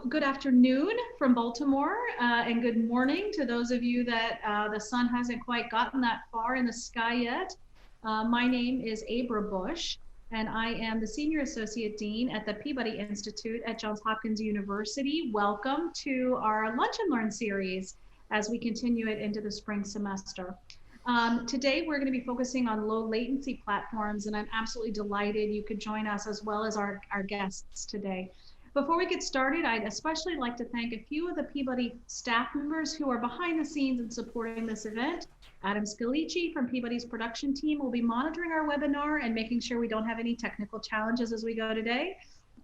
good afternoon from Baltimore, and good morning to those of you that the sun hasn't quite gotten that far in the sky yet. My name is Abra Bush, and I am the Senior Associate Dean at the Peabody Institute at Johns Hopkins University. Welcome to our Lunch and Learn series as we continue it into the spring semester. Today, we're going to be focusing on low latency platforms, and I'm absolutely delighted you could join us as well as our guests today. Before we get started, I'd especially like to thank a few of the Peabody staff members who are behind the scenes in supporting this event. Adam Scalici from Peabody's production team will be monitoring our webinar and making sure we don't have any technical challenges as we go today.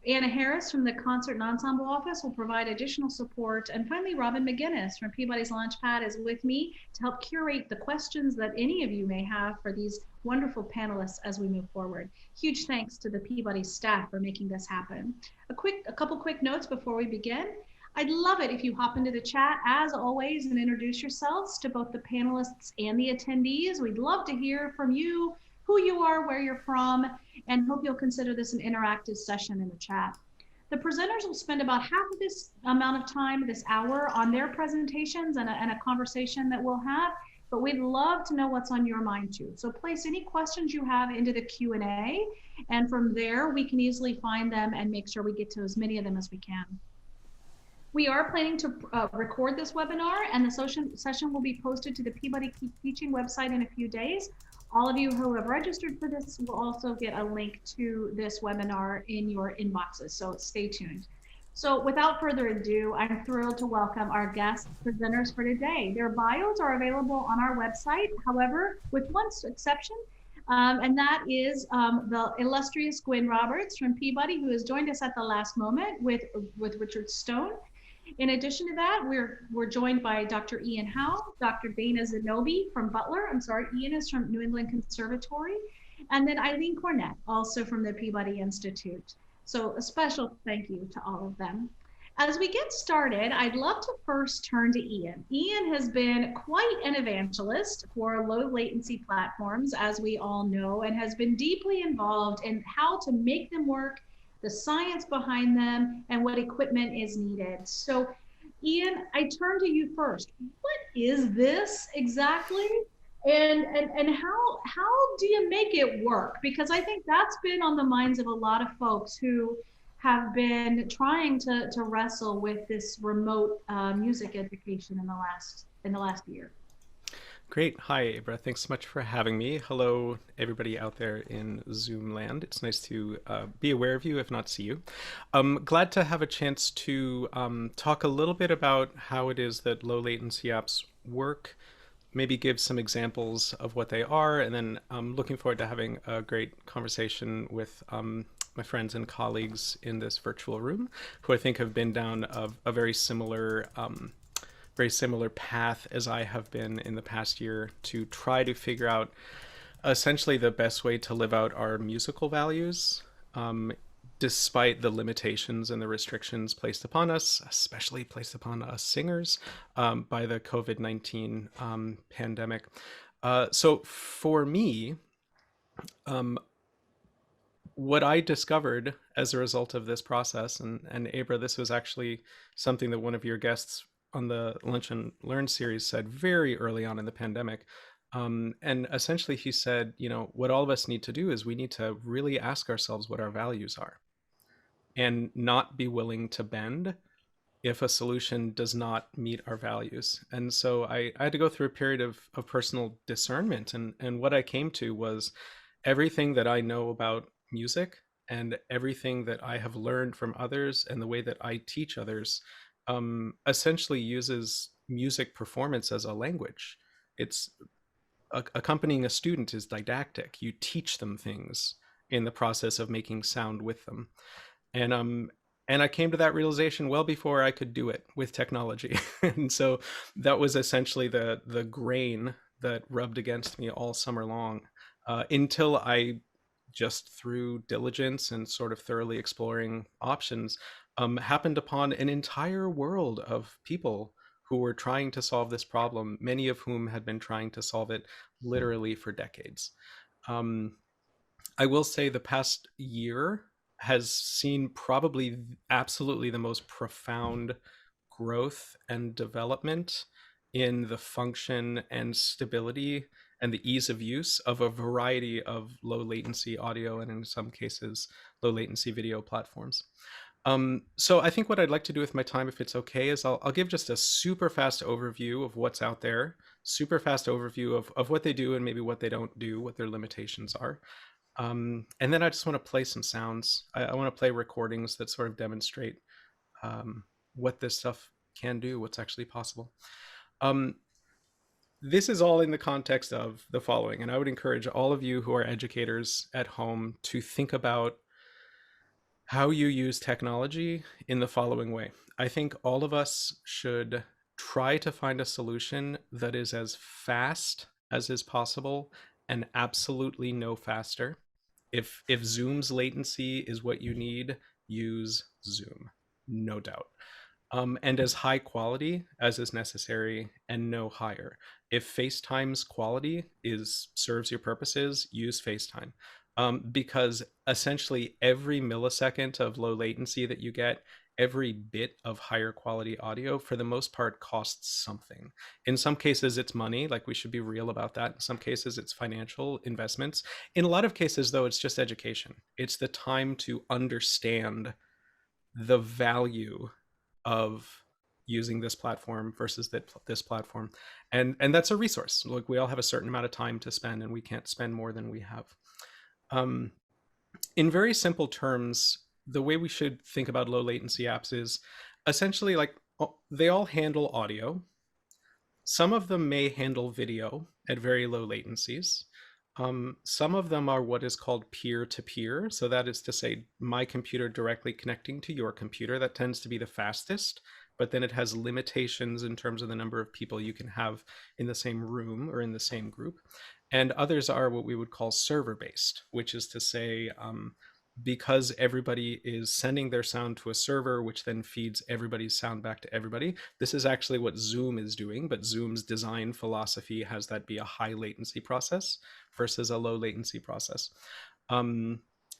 Anna Harris from the Concert and Ensemble Office will provide additional support. And finally, Robin McGinnis from Peabody's Launchpad is with me to help curate the questions that any of you may have for these wonderful panelists as we move forward. Huge thanks to the Peabody staff for making this happen. A couple quick notes before we begin. I'd love it if you hop into the chat, as always, and introduce yourselves to both the panelists and the attendees. We'd love to hear from you, who you are, where you're from, and hope you'll consider this an interactive session in the chat. The presenters will spend about half of this amount of time, this hour, on their presentations and a conversation that we'll have, but we'd love to know what's on your mind too. So place any questions you have into the Q&A, and from there we can easily find them and make sure we get to as many of them as we can. We are planning to record this webinar, and the session will be posted to the Peabody Keep Teaching website in a few days. All of you who have registered for this will also get a link to this webinar in your inboxes, so stay tuned. So without further ado, I'm thrilled to welcome our guest presenters for today. Their bios are available on our website, however, with one exception, and that is the illustrious Gwyn Roberts from Peabody, who has joined us at the last moment with Richard Stone. In addition to that, we're joined by Dr. Ian Howell, Dr. Dana Zenobi from Butler. I'm sorry, Ian is from New England Conservatory, and then Eileen Cornett, also from the Peabody Institute. So a special thank you to all of them. As we get started, I'd love to first turn to Ian. Ian has been quite an evangelist for low latency platforms, as we all know, and has been deeply involved in how to make them work, the science behind them, and what equipment is needed. So Ian, I turn to you first. What is this exactly? And how do you make it work? Because I think that's been on the minds of a lot of folks who have been trying to wrestle with this remote music education in the last year. Great. Hi, Abra. Thanks so much for having me. Hello, everybody out there in Zoom land. It's nice to be aware of you, if not see you. Glad to have a chance to talk a little bit about how it is that low latency apps work, maybe give some examples of what they are, and then I'm looking forward to having a great conversation with my friends and colleagues in this virtual room, who I think have been down a very similar path as I have been in the past year to try to figure out essentially the best way to live out our musical values, despite the limitations and the restrictions placed upon us, especially placed upon us singers by the COVID-19 pandemic. So for me, what I discovered as a result of this process, and Abra, this was actually something that one of your guests on the Lunch and Learn series said very early on in the pandemic. And essentially he said, you know, what all of us need to do is we need to really ask ourselves what our values are and not be willing to bend if a solution does not meet our values. And so I had to go through a period of personal discernment. And what I came to was everything that I know about music and everything that I have learned from others and the way that I teach others essentially uses music performance as a language. It's accompanying a student is didactic. You teach them things in the process of making sound with them. And I came to that realization well before I could do it with technology. And so that was essentially the grain that rubbed against me all summer long, until I, just through diligence and sort of thoroughly exploring options, happened upon an entire world of people who were trying to solve this problem, many of whom had been trying to solve it literally for decades. I will say the past year has seen probably absolutely the most profound growth and development in the function and stability and the ease of use of a variety of low latency audio and in some cases low latency video platforms. So I think what I'd like to do with my time, if it's okay, is I'll give just a super fast overview of what's out there, super fast overview of what they do and maybe what they don't do, what their limitations are. And then I just want to play some sounds. I want to play recordings that sort of demonstrate what this stuff can do, what's actually possible. This is all in the context of the following, and I would encourage all of you who are educators at home to think about how you use technology in the following way. I think all of us should try to find a solution that is as fast as is possible and absolutely no faster. If Zoom's latency is what you need, use Zoom, no doubt. And as high quality as is necessary and no higher. If FaceTime's quality serves your purposes, use FaceTime. Because essentially every millisecond of low latency that you get, every bit of higher quality audio, for the most part, costs something. In some cases, it's money, like we should be real about that. In some cases, it's financial investments. In a lot of cases, though, it's just education. It's the time to understand the value of using this platform versus this platform. And that's a resource. Look, we all have a certain amount of time to spend, and we can't spend more than we have. In very simple terms, the way we should think about low latency apps is essentially like they all handle audio. Some of them may handle video at very low latencies. Some of them are what is called peer-to-peer. So that is to say, my computer directly connecting to your computer. That tends to be the fastest, but then it has limitations in terms of the number of people you can have in the same room or in the same group. And others are what we would call server-based, which is to say, because everybody is sending their sound to a server, which then feeds everybody's sound back to everybody. This is actually what Zoom is doing, but Zoom's design philosophy has that be a high latency process versus a low latency process.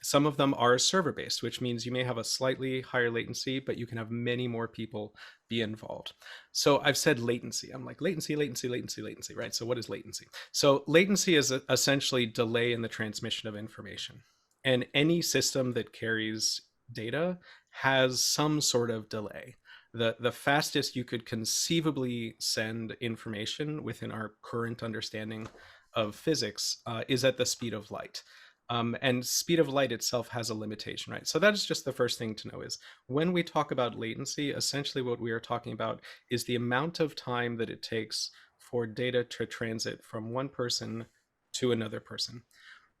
Some of them are server-based, which means you may have a slightly higher latency, but you can have many more people be involved. So I've said latency. I'm like latency, latency, latency, latency, right? So what is latency? So latency is essentially delay in the transmission of information. And any system that carries data has some sort of delay. The fastest you could conceivably send information within our current understanding of physics is at the speed of light. And speed of light itself has a limitation, right? So that is just the first thing to know is when we talk about latency, essentially what we are talking about is the amount of time that it takes for data to transit from one person to another person.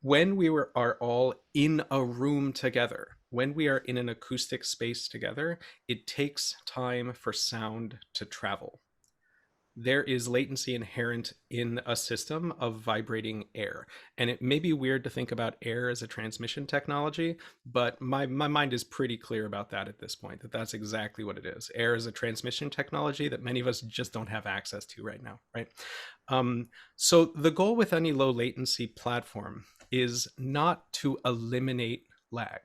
When we are all in a room together, when we are in an acoustic space together, it takes time for sound to travel. There is latency inherent in a system of vibrating air. And it may be weird to think about air as a transmission technology, but my mind is pretty clear about that at this point, that that's exactly what it is. Air is a transmission technology that many of us just don't have access to right now, right? So the goal with any low latency platform is not to eliminate lag.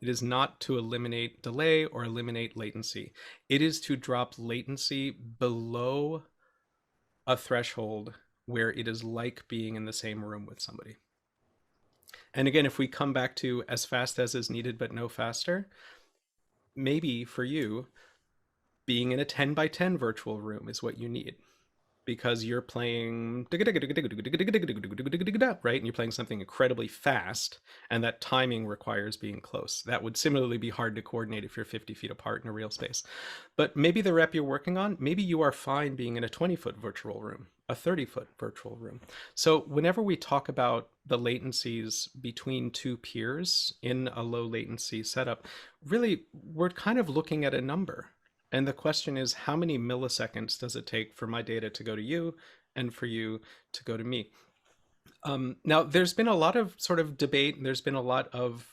It is not to eliminate delay or eliminate latency. It is to drop latency below a threshold where it is like being in the same room with somebody. And again, if we come back to as fast as is needed, but no faster, maybe for you, being in a 10 by 10 virtual room is what you need. Because you're playing right, and you're playing something incredibly fast, and that timing requires being close. That would similarly be hard to coordinate if you're 50 feet apart in a real space. But maybe the rep you're working on, maybe you are fine being in a 20-foot virtual room, a 30-foot virtual room. So whenever we talk about the latencies between two peers in a low latency setup, really we're kind of looking at a number. And the question is, how many milliseconds does it take for my data to go to you and for you to go to me? Now, there's been a lot of sort of debate, and there's been a lot of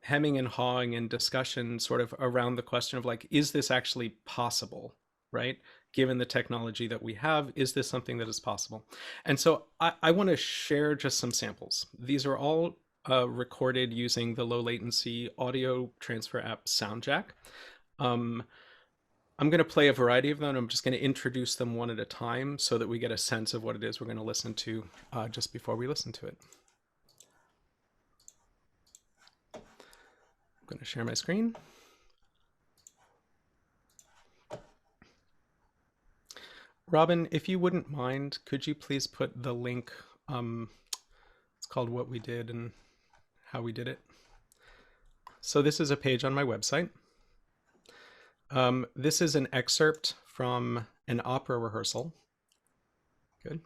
hemming and hawing and discussion sort of around the question of like, is this actually possible, right? Given the technology that we have, is this something that is possible? And so I want to share just some samples. These are all recorded using the low latency audio transfer app SoundJack. I'm going to play a variety of them. I'm just going to introduce them one at a time so that we get a sense of what it is we're going to listen to just before we listen to it. I'm going to share my screen. Robin, if you wouldn't mind, could you please put the link? It's called What We Did and How We Did It. So this is a page on my website. This is an excerpt from an opera rehearsal. Good.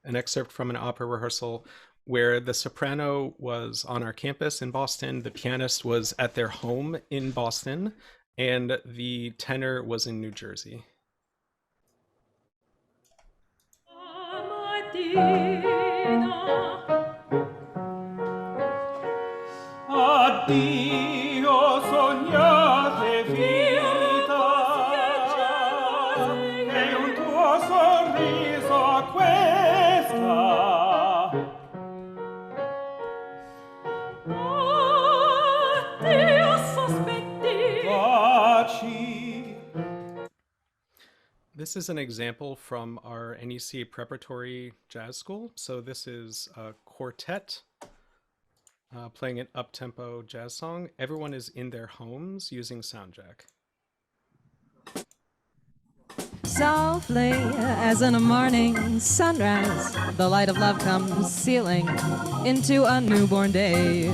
An excerpt from an opera rehearsal where the soprano was on our campus in Boston, the pianist was at their home in Boston, and the tenor was in New Jersey. Addio sognate vita e un tuo sorriso questa addio sospetti baci. This is an example from our NEC preparatory jazz school. So this is a quartet playing an up-tempo jazz song. Everyone is in their homes using SoundJack. Softly as in a morning sunrise, the light of love comes stealing into a newborn day.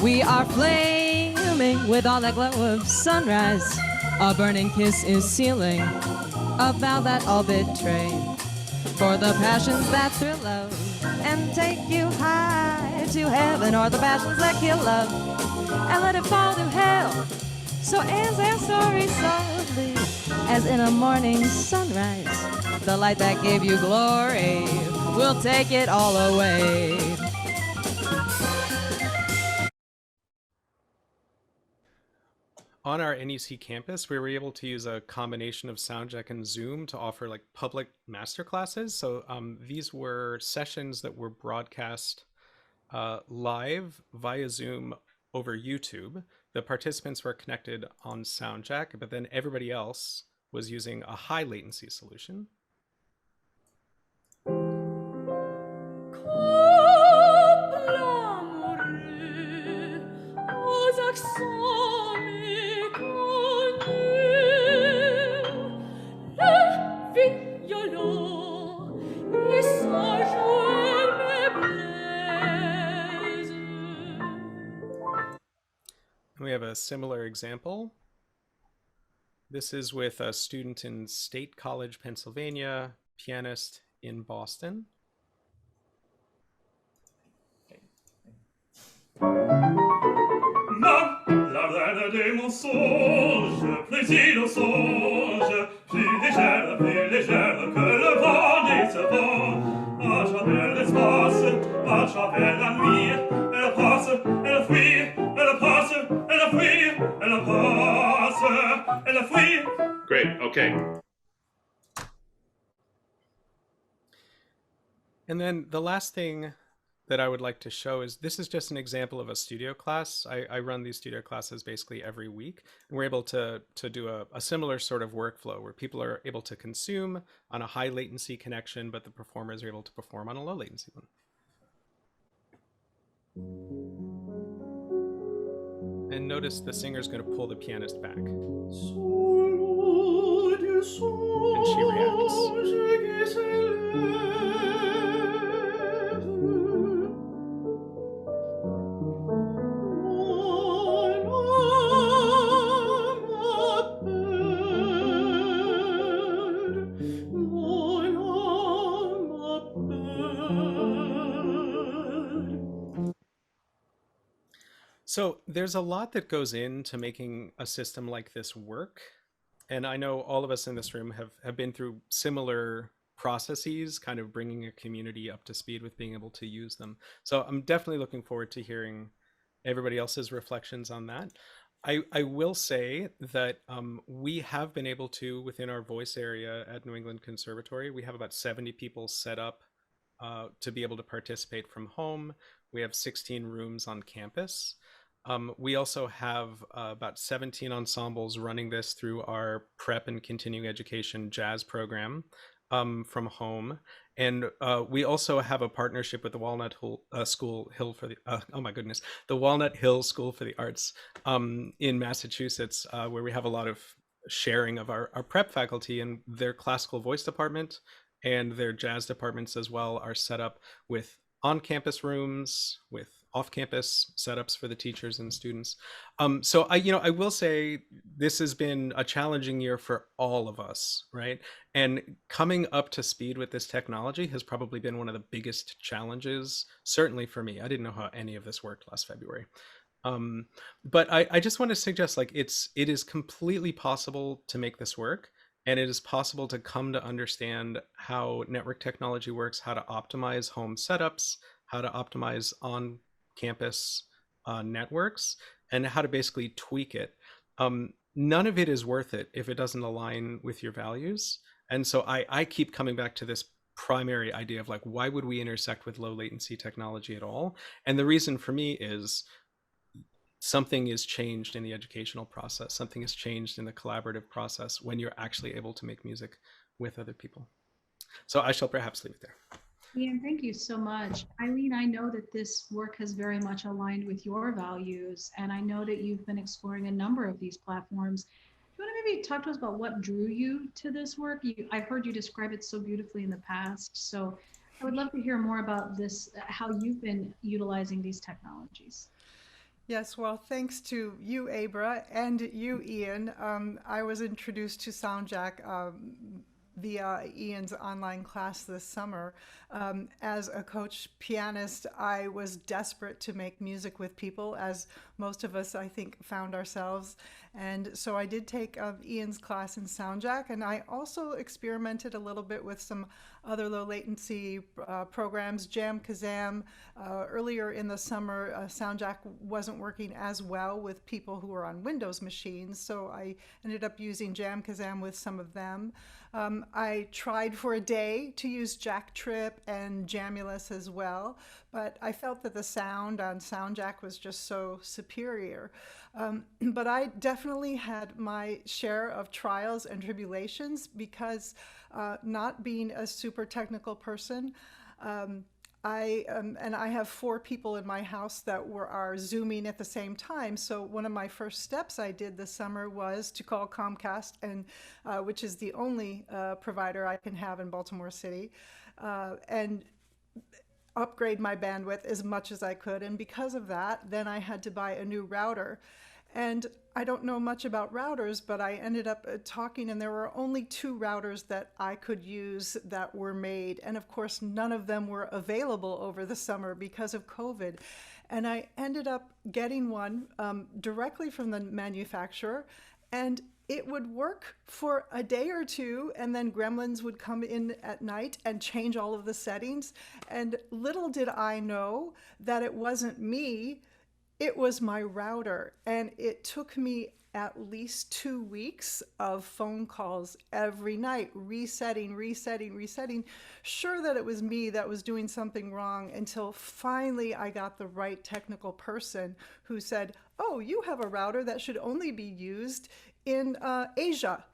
We are flaming with all that glow of sunrise. A burning kiss is sealing a vow that all betray. For the passions that thrill love and take you high to heaven, or the passions that kill love and let it fall to hell. So ends our story softly as in a morning sunrise. The light that gave you glory will take it all away. On our NEC campus, we were able to use a combination of SoundJack and Zoom to offer like public masterclasses. So these were sessions that were broadcast live via Zoom over YouTube. The participants were connected on SoundJack, but then everybody else was using a high latency solution. We have a similar example. This is with a student in State College, Pennsylvania, pianist in Boston. Ma la reine des mensonges, plaisir au songe, plus légère que le vent des vents. À travers l'espace, à travers la nuit, elle passe, elle fuit, elle passe, elle fuit, elle passe, elle fuit. Great, okay. And then the last thing that I would like to show is this is just an example of a studio class. I run these studio classes basically every week, and we're able to do a similar sort of workflow where people are able to consume on a high latency connection, but the performers are able to perform on a low latency one. And notice the singer's going to pull the pianist back. And she reacts. So there's a lot that goes into making a system like this work. And I know all of us in this room have been through similar processes, kind of bringing a community up to speed with being able to use them. So I'm definitely looking forward to hearing everybody else's reflections on that. I will say that we have been able to, within our voice area at New England Conservatory, we have about 70 people set up to be able to participate from home. We have 16 rooms on campus. We also have about 17 ensembles running this through our prep and continuing education jazz program from home. And we also have a partnership with the the Walnut Hill School for the Arts in Massachusetts, where we have a lot of sharing of our prep faculty, and their classical voice department and their jazz departments as well are set up with on-campus rooms, with off-campus setups for the teachers and students. So I will say this has been a challenging year for all of us, right? And coming up to speed with this technology has probably been one of the biggest challenges, certainly for me. I didn't know how any of this worked last February. But I just want to suggest, like, it is completely possible to make this work. And it is possible to come to understand how network technology works, how to optimize home setups, how to optimize on-campus networks, and how to basically tweak it. None of it is worth it if it doesn't align with your values. And so I keep coming back to this primary idea of, like, why would we intersect with low latency technology at all? And the reason for me is something is changed in the educational process. Something is changed in the collaborative process when you're actually able to make music with other people. So I shall perhaps leave it there. Ian, thank you so much. Eileen, I know that this work has very much aligned with your values, and I know that you've been exploring a number of these platforms. Do you want to maybe talk to us about what drew you to this work? I've heard you describe it so beautifully in the past, so I would love to hear more about this, how you've been utilizing these technologies. Yes, well, thanks to you, Abra, and you, Ian. I was introduced to SoundJack via Ian's online class this summer. As a coach pianist, I was desperate to make music with people, as most of us, I think, found ourselves. And so I did take Ian's class in SoundJack, and I also experimented a little bit with some other low latency programs, Jam Kazam. Earlier in the summer, SoundJack wasn't working as well with people who were on Windows machines, so I ended up using Jam Kazam with some of them. I tried for a day to use Jacktrip and Jamulus as well, but I felt that the sound on SoundJack was just so superior. But I definitely had my share of trials and tribulations because not being a super technical person, and I have 4 people in my house that are Zooming at the same time. So one of my first steps I did this summer was to call Comcast, and which is the only provider I can have in Baltimore City, and upgrade my bandwidth as much as I could. And because of that, then I had to buy a new router. And I don't know much about routers, but I ended up talking, and there were only 2 routers that I could use that were made. And of course, none of them were available over the summer because of COVID. And I ended up getting one directly from the manufacturer, and it would work for a day or 2, and then gremlins would come in at night and change all of the settings. And little did I know that it wasn't me. It was my router, and it took me at least 2 weeks of phone calls every night, resetting, sure that it was me that was doing something wrong, until finally I got the right technical person who said, "Oh, you have a router that should only be used in Asia."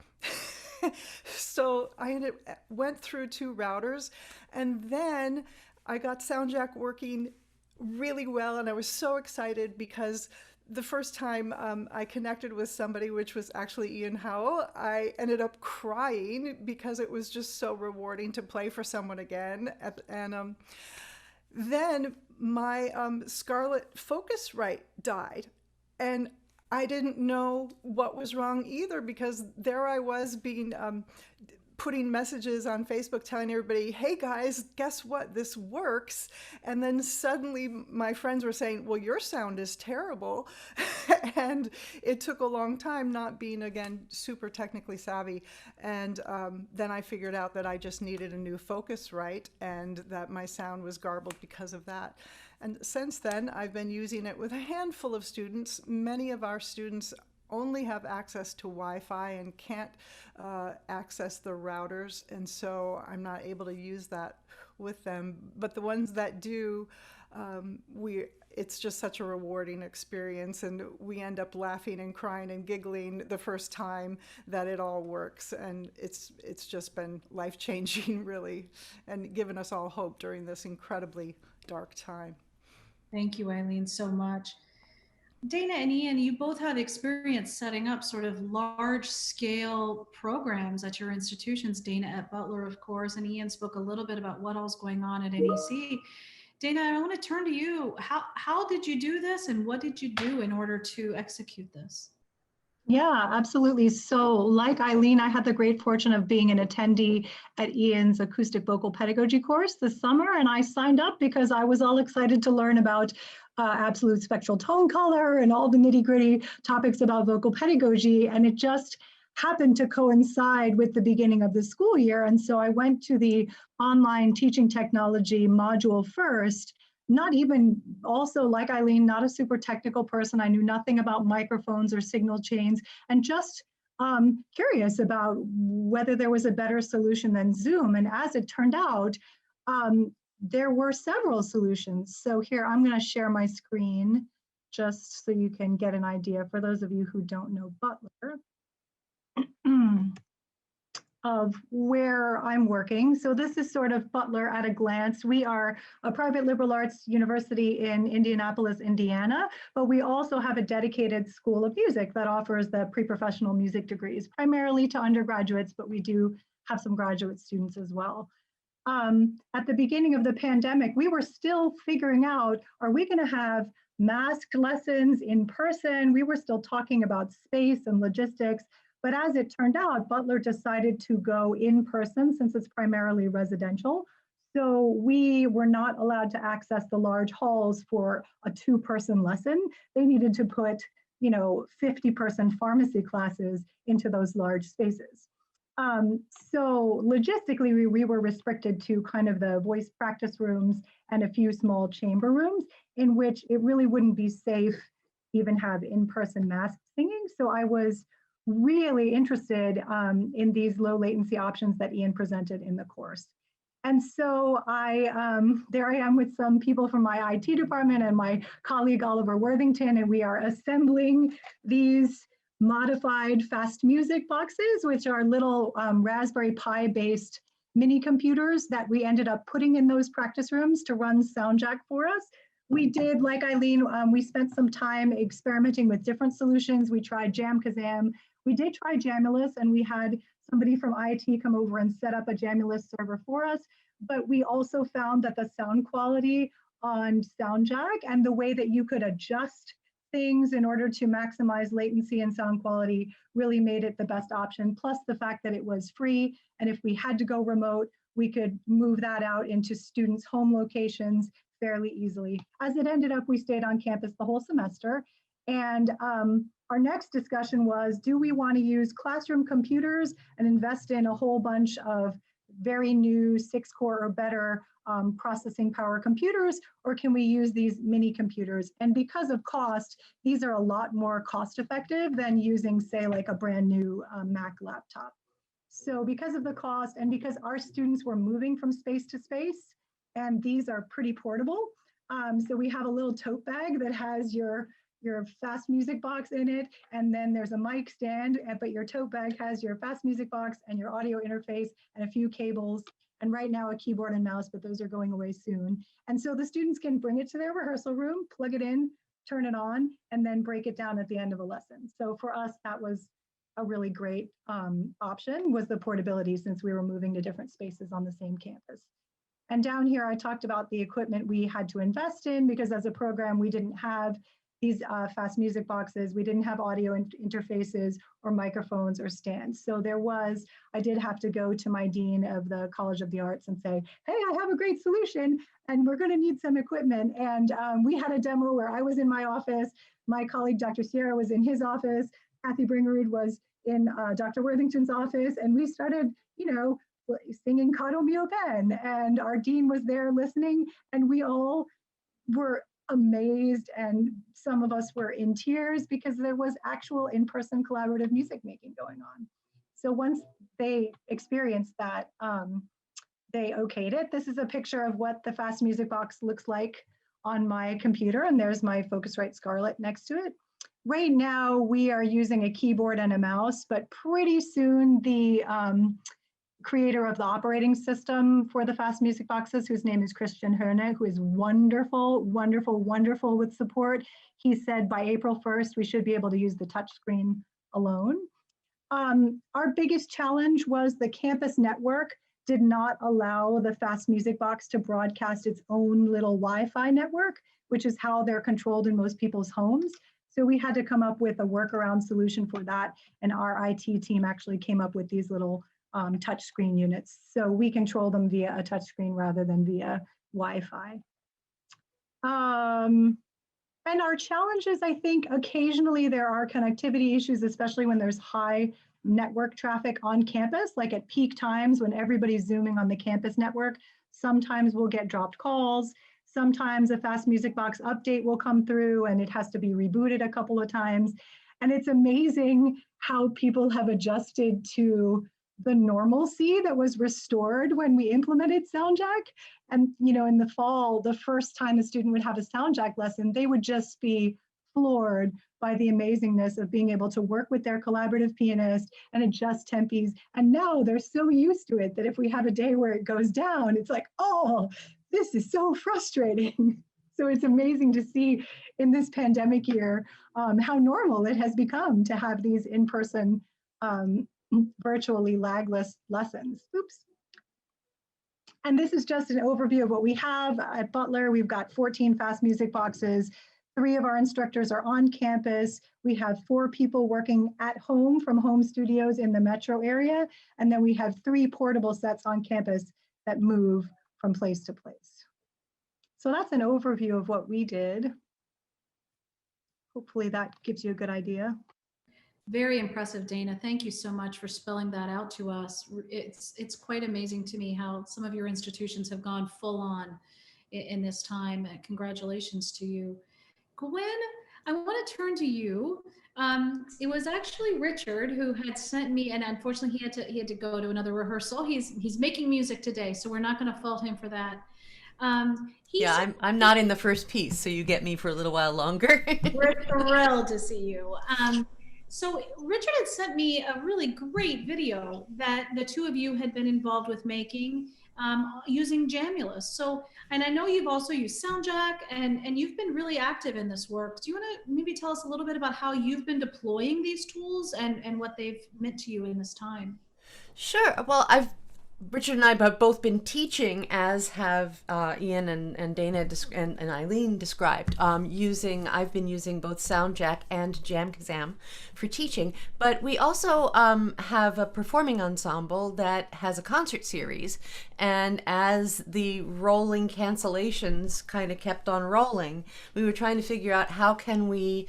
So I went through 2 routers, and then I got SoundJack working really well, and I was so excited because the first time I connected with somebody, which was actually Ian Howell, I ended up crying because it was just so rewarding to play for someone again. And then my Scarlett Focusrite died, and I didn't know what was wrong either, because there I was being putting messages on Facebook telling everybody, "Hey guys, guess what? This works." And then suddenly my friends were saying, "Well, your sound is terrible." And it took a long time, not being, again, super technically savvy. And then I figured out that I just needed a new Focusrite, and that my sound was garbled because of that. And since then, I've been using it with a handful of students. Many of our students only have access to Wi-Fi and can't access the routers, and so I'm not able to use that with them. But the ones that do, it's just such a rewarding experience, and we end up laughing and crying and giggling the first time that it all works, and it's just been life-changing, really, and given us all hope during this incredibly dark time. Thank you, Eileen, so much. Dana and Ian, you both have experience setting up sort of large scale programs at your institutions. Dana at Butler, of course, and Ian spoke a little bit about what else going on at NEC. Dana, I want to turn to you. How did you do this, and what did you do in order to execute this? Yeah, absolutely. So like Eileen, I had the great fortune of being an attendee at Ian's acoustic vocal pedagogy course this summer, and I signed up because I was all excited to learn about absolute spectral tone color and all the nitty-gritty topics about vocal pedagogy, and it just happened to coincide with the beginning of the school year. And so I went to the online teaching technology module first, not even, also like Eileen, not a super technical person. I knew nothing about microphones or signal chains, and just curious about whether there was a better solution than Zoom. And as it turned out, there were several solutions. So here, I'm going to share my screen just so you can get an idea, for those of you who don't know Butler, of where I'm working. So this is sort of Butler at a glance. We are a private liberal arts university in Indianapolis, Indiana, but we also have a dedicated school of music that offers the pre-professional music degrees, primarily to undergraduates, but we do have some graduate students as well. At the beginning of the pandemic, we were still figuring out, are we going to have masked lessons in person? We were still talking about space and logistics. But as it turned out, Butler decided to go in person since it's primarily residential. So we were not allowed to access the large halls for a 2-person lesson. They needed to put, 50-person pharmacy classes into those large spaces. So logistically, we were restricted to kind of the voice practice rooms and a few small chamber rooms in which it really wouldn't be safe even have in-person masked singing. So I was really interested in these low latency options that Ian presented in the course. And so there I am with some people from my IT department and my colleague Oliver Worthington, and we are assembling these modified fast music boxes, which are little Raspberry Pi based mini computers that we ended up putting in those practice rooms to run SoundJack for us. We did, like Eileen, we spent some time experimenting with different solutions. We tried JamKazam. We did try Jamulus, and we had somebody from IT come over and set up a Jamulus server for us. But we also found that the sound quality on SoundJack and the way that you could adjust things in order to maximize latency and sound quality really made it the best option. Plus the fact that it was free, and if we had to go remote, we could move that out into students' home locations fairly easily. As it ended up, we stayed on campus the whole semester. And our next discussion was, do we want to use classroom computers and invest in a whole bunch of very new 6-core or better processing power computers, or can we use these mini computers? And because of cost, these are a lot more cost effective than using, say, like a brand new Mac laptop. So because of the cost, and because our students were moving from space to space, and these are pretty portable, so we have a little tote bag that has your fast music box in it, and then there's a mic stand, but your tote bag has your fast music box and your audio interface and a few cables, and right now a keyboard and mouse, but those are going away soon. And so the students can bring it to their rehearsal room, plug it in, turn it on, and then break it down at the end of a lesson. So for us, that was a really great option, was the portability, since we were moving to different spaces on the same campus. And down here, I talked about the equipment we had to invest in, because as a program, we didn't have these fast music boxes. We didn't have audio interfaces or microphones or stands. So I did have to go to my dean of the College of the Arts and say, hey, I have a great solution and we're gonna need some equipment. And we had a demo where I was in my office, my colleague, Dr. Sierra, was in his office, Kathy Bringerud was in Dr. Worthington's office, and we started, singing Cado Mio Ben, and our dean was there listening, and we all were amazed, and some of us were in tears because there was actual in-person collaborative music making going on. So once they experienced that, they okayed it. This is a picture of what the fast music box looks like on my computer, and there's my Focusrite Scarlett next to it. Right now, we are using a keyboard and a mouse, but pretty soon the creator of the operating system for the Fast Music Boxes, whose name is Christian Herne, who is wonderful, wonderful, wonderful with support. He said by April 1st, we should be able to use the touchscreen alone. Our biggest challenge was the campus network did not allow the Fast Music Box to broadcast its own little Wi-Fi network, which is how they're controlled in most people's homes. So we had to come up with a workaround solution for that. And our IT team actually came up with these little touchscreen units. So we control them via a touchscreen rather than via Wi-Fi. And our challenges, I think, occasionally there are connectivity issues, especially when there's high network traffic on campus, like at peak times when everybody's Zooming on the campus network. Sometimes we'll get dropped calls. Sometimes a Fast Music Box update will come through and it has to be rebooted a couple of times. And it's amazing how people have adjusted to the normalcy that was restored when we implemented SoundJack. And in the fall, the first time a student would have a SoundJack lesson, they would just be floored by the amazingness of being able to work with their collaborative pianist and adjust tempies. And now they're so used to it that if we have a day where it goes down, it's like, oh, this is so frustrating. So it's amazing to see in this pandemic year how normal it has become to have these in-person virtually lagless lessons. Oops. And this is just an overview of what we have at Butler. We've got 14 Fast Music Boxes. 3 of our instructors are on campus. We have 4 people working at home from home studios in the metro area. And then we have 3 portable sets on campus that move from place to place. So that's an overview of what we did. Hopefully that gives you a good idea. Very impressive, Dana. Thank you so much for spelling that out to us. It's quite amazing to me how some of your institutions have gone full on in this time. Congratulations to you. Gwyn, I want to turn to you. It was actually Richard who had sent me, and unfortunately he had to go to another rehearsal. He's making music today, so we're not going to fault him for that. Yeah, I'm not in the first piece, so you get me for a little while longer. We're thrilled to see you. So Richard had sent me a really great video that the 2 of you had been involved with making using Jamulus. So, and I know you've also used SoundJack and you've been really active in this work. Do you want to maybe tell us a little bit about how you've been deploying these tools and what they've meant to you in this time? Sure. Well, Richard and I have both been teaching, as have Ian and Dana and Eileen described. I've been using both SoundJack and JamKazam for teaching, but we also have a performing ensemble that has a concert series. And as the rolling cancellations kind of kept on rolling, we were trying to figure out how can we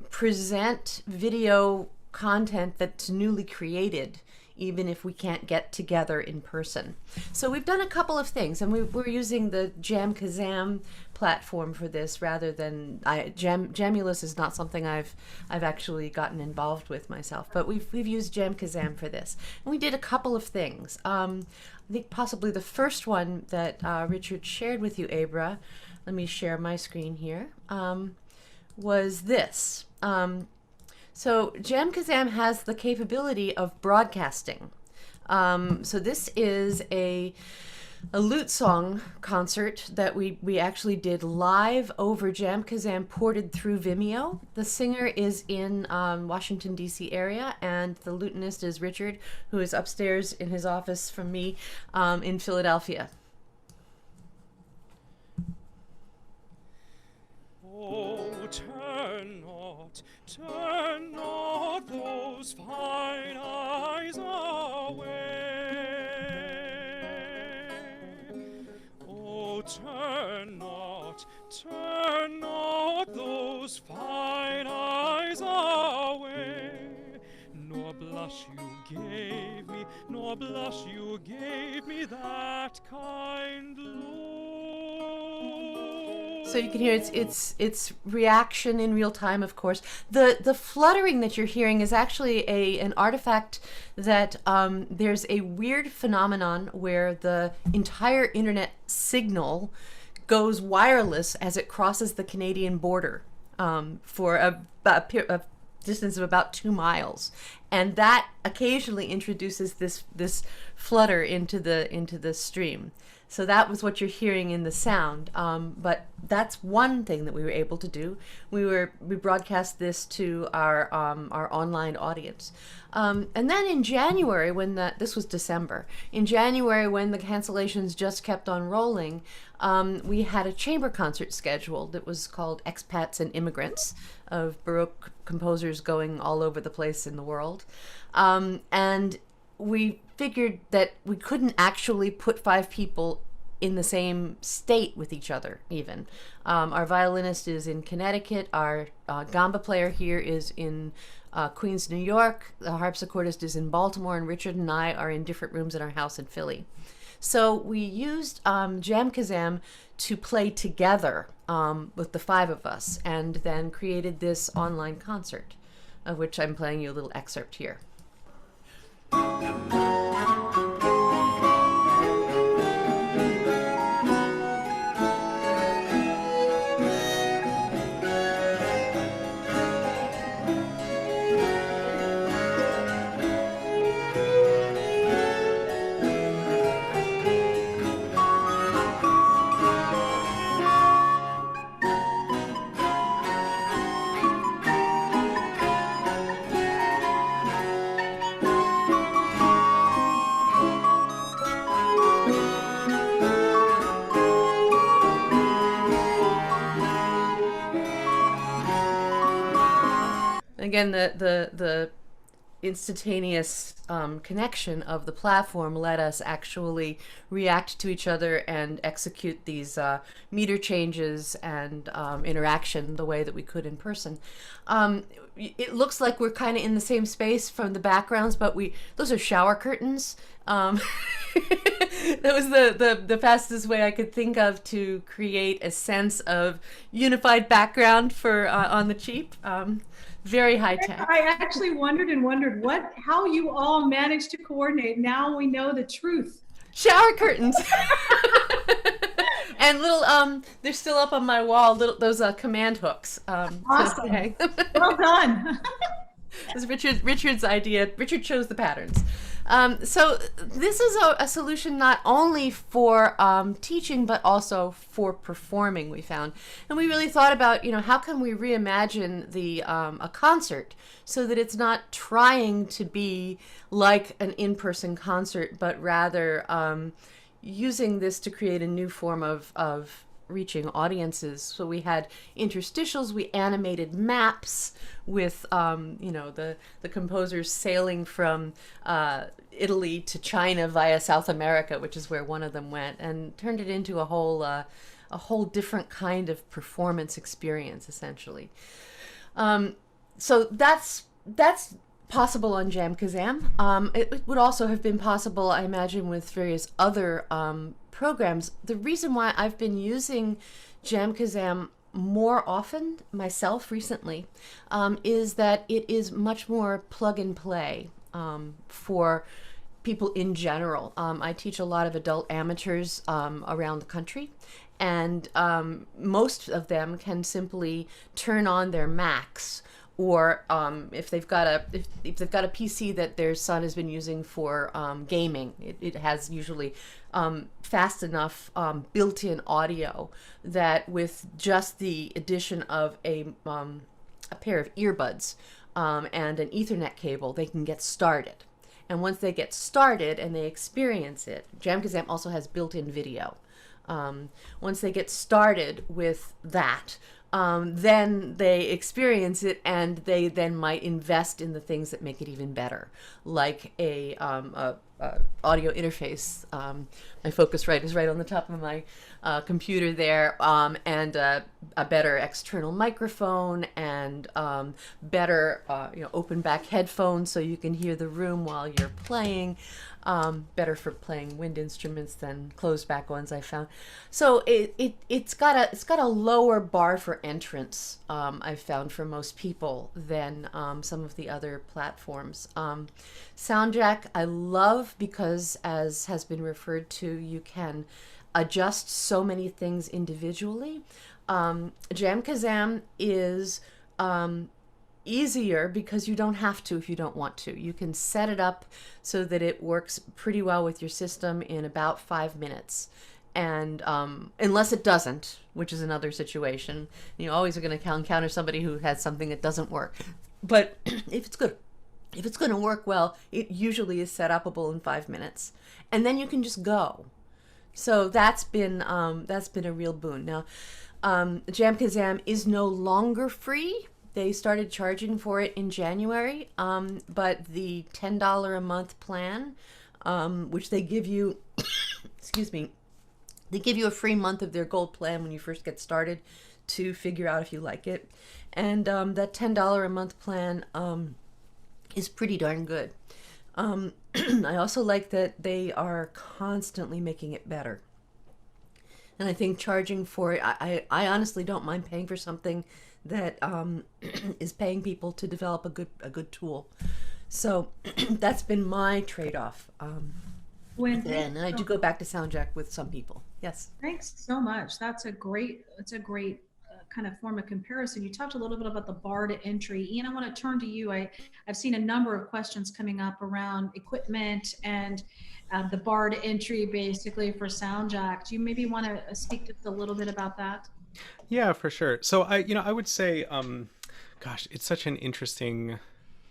present video content that's newly created, even if we can't get together in person. So we've done a couple of things, and we're using the JamKazam platform for this rather than Jamulus is not something I've actually gotten involved with myself, but we've used JamKazam for this. And we did a couple of things. I think possibly the first one that Richard shared with you, Abra, let me share my screen here, was this. So JamKazam has the capability of broadcasting. So this is a lute song concert that we actually did live over JamKazam, ported through Vimeo. The singer is in Washington, D.C. area, and the lutenist is Richard, who is upstairs in his office from me in Philadelphia. Oh, turn not those fine eyes away. Oh, turn not those fine eyes away. Nor blush you gave me that kind look. So you can hear it's reaction in real time, of course. The fluttering that you're hearing is actually an artifact that there's a weird phenomenon where the entire internet signal goes wireless as it crosses the Canadian border for a distance of about 2 miles, and that occasionally introduces this flutter into the stream. So that was what you're hearing in the sound. But that's one thing that we were able to do. We broadcast this to our online audience. And then in January, this was December, in January when the cancellations just kept on rolling, we had a chamber concert scheduled that was called Expats and Immigrants, of Baroque composers going all over the place in the world. And we figured that we couldn't actually put 5 people in the same state with each other even. Our violinist is in Connecticut, our gamba player here is in Queens, New York, the harpsichordist is in Baltimore, and Richard and I are in different rooms in our house in Philly. So we used Jam Kazam to play together with the 5 of us, and then created this online concert, of which I'm playing you a little excerpt here. Again, the instantaneous connection of the platform let us actually react to each other and execute these meter changes and interaction the way that we could in person. It looks like we're kind of in the same space from the backgrounds, but those are shower curtains. That was the fastest way I could think of to create a sense of unified background for on the cheap. Very high tech. I actually wondered how you all managed to coordinate. Now we know the truth. Shower curtains. And little they're still up on my wall, those command hooks. Awesome. Well done. It was Richard's idea. Richard chose the patterns. So this is a solution not only for teaching, but also for performing, we found. And we really thought about, how can we reimagine a concert so that it's not trying to be like an in-person concert, but rather using this to create a new form of reaching audiences. So we had interstitials, we animated maps with the composers sailing from Italy to China via South America, which is where one of them went, and turned it into a whole different kind of performance experience, essentially. So that's possible on Jam Kazam. It would also have been possible, I imagine, with various other programs. The reason why I've been using Jam Kazam more often myself recently is that it is much more plug and play for people in general. I teach a lot of adult amateurs around the country, and most of them can simply turn on their Macs, or if they've got a PC that their son has been using for gaming, it has usually fast enough built-in audio that with just the addition of a pair of earbuds and an Ethernet cable, they can get started. And once they get started and they experience it, Jam Kazam also has built-in video. Once they get started with that, then they experience it, and they then might invest in the things that make it even better, like a audio interface. My Focusrite is right on the top of my computer there, and a better external microphone, and better open back headphones so you can hear the room while you're playing. Better for playing wind instruments than closed back ones, I found. So it's got a lower bar for entrance, I've found, for most people than some of the other platforms. Soundjack I love because, as has been referred to, you can adjust so many things individually. Jam Kazam is easier because you don't have to if you don't want to. You can set it up so that it works pretty well with your system in about 5 minutes. And unless it doesn't, which is another situation, you always are going to encounter somebody who has something that doesn't work. But if it's good, if it's going to work well, it usually is set upable in 5 minutes, and then you can just go. So that's been a real boon. Now, Jam Kazam is no longer free. They started charging for it in January, but the $10 a month plan, which they give you, excuse me, they give you a free month of their gold plan when you first get started to figure out if you like it. And that $10 a month plan is pretty darn good. I also like that they are constantly making it better. And I think charging for it, I honestly don't mind paying for something that is paying people to develop a good tool. So that's been my trade-off. And I do go back to SoundJack with some people. Yes. Thanks so much. That's a great kind of form of comparison. You talked a little bit about the bar to entry. Ian, I want to turn to you. I've seen a number of questions coming up around equipment and the bar to entry basically for SoundJack. Do you maybe want to speak just a little bit about that? Yeah, for sure. So I would say, gosh, it's such an interesting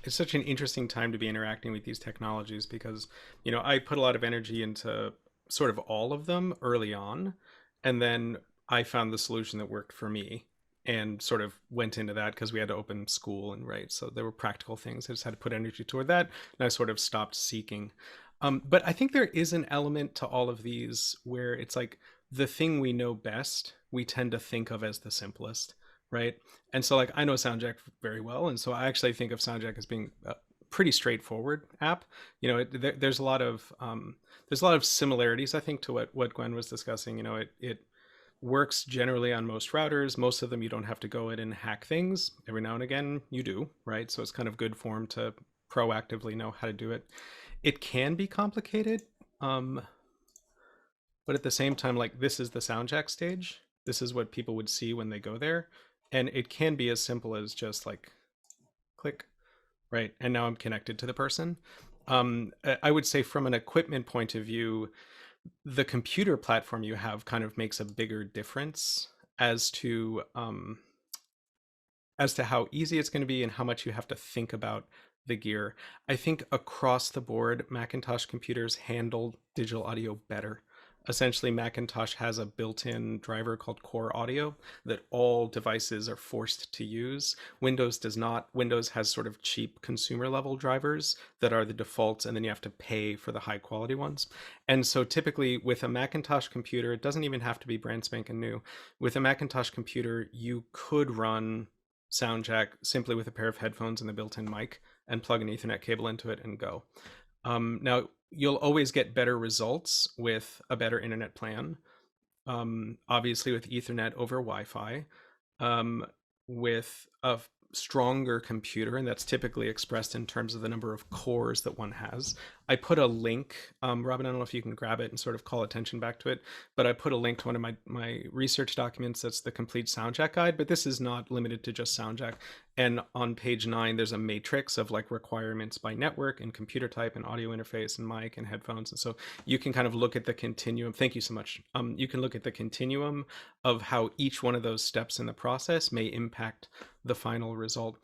time to be interacting with these technologies because, I put a lot of energy into sort of all of them early on, and then I found the solution that worked for me and sort of went into that because we had to open school and so there were practical things. I just had to put energy toward that, and I sort of stopped seeking. But I think there is an element to all of these where it's like the thing we know best, we tend to think of as the simplest, right? And so like I know SoundJack very well, and so I actually think of SoundJack as being a pretty straightforward app. There's a lot of similarities, I think, to what Gwen was discussing. It works generally on most routers. Most of them you don't have to go in and hack things. Every now and again you do, right? So it's kind of good form to proactively know how to do it. It can be complicated, but at the same time, like this is the SoundJack stage. This is what people would see when they go there. And it can be as simple as just like click, right? And now I'm connected to the person. I would say from an equipment point of view, the computer platform you have kind of makes a bigger difference as to how easy it's going to be and how much you have to think about the gear. I think across the board, Macintosh computers handle digital audio better. Essentially, Macintosh has a built-in driver called Core Audio that all devices are forced to use. Windows does not. Windows has sort of cheap consumer-level drivers that are the defaults, and then you have to pay for the high-quality ones. And so typically with a Macintosh computer, it doesn't even have to be brand spanking new. With a Macintosh computer, you could run SoundJack simply with a pair of headphones and a built-in mic and plug an Ethernet cable into it and go. Now, you'll always get better results with a better internet plan. Obviously with Ethernet over Wi-Fi, with a stronger computer, and that's typically expressed in terms of the number of cores that one has. I put a link, Robin, I don't know if you can grab it and sort of call attention back to it, but I put a link to one of my research documents that's the complete SoundJack guide, but this is not limited to just SoundJack. And on page 9, there's a matrix of like requirements by network and computer type and audio interface and mic and headphones. And so you can kind of look at the continuum. Thank you so much. You can look at the continuum of how each one of those steps in the process may impact the final result.